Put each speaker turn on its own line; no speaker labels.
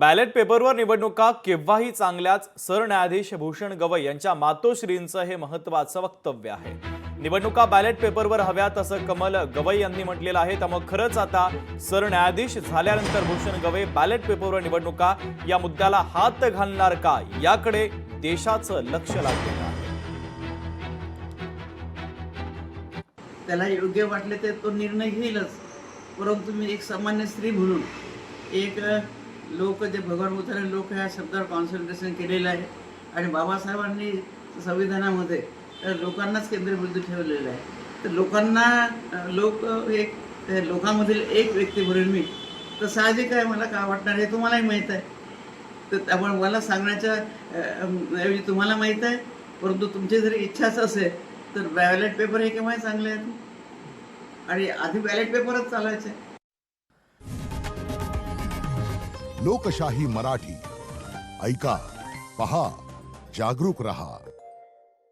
Ballot पेपरवर निवडणुका केव्हाही चांगल्याच सरन्यायाधीश भूषण गवई यांच्या मातोश्रींचं हे महत्त्वाचं वक्तव्य आहे। निवडणुका बॅलेट पेपरवर हव्यात असं कमल गवई यांनी म्हटलेलं आहे। त्यामुळे खरंच आता सरन्यायाधीश झाल्यानंतर भूषण गवई बॅलेट पेपरवर निवडणुका या मुद्द्याला हात घालणार का याकडे देशाचं लक्ष लागलेलं आहे।
त्याला योग्य वाटले ते तो निर्णय घेईलच, परंतु मी एक सामान्य स्त्री म्हणून एक लोक जे भगवान बुद्धाने लोक ह्या शब्दावर कॉन्सन्ट्रेशन केलेलं आहे आणि बाबासाहेबांनी संविधानामध्ये लोकांनाच केंद्रबिंदू ठेवलेलं आहे। तर लोकांना लोकांमधील एक व्यक्ती म्हणून मी तर साहजिक आहे मला काय वाटणार हे तुम्हालाही माहीत आहे। तर त्यामुळे मला सांगण्याच्या ऐवजी तुम्हाला माहीत आहे, परंतु तुमची जरी इच्छाच असेल तर बॅलेट पेपर हे केव्हाही चांगले आहेत आणि आधी बॅलेट पेपरच चालायचे।
लोकशाही मराठी ऐका, पहा, जागरूक रहा।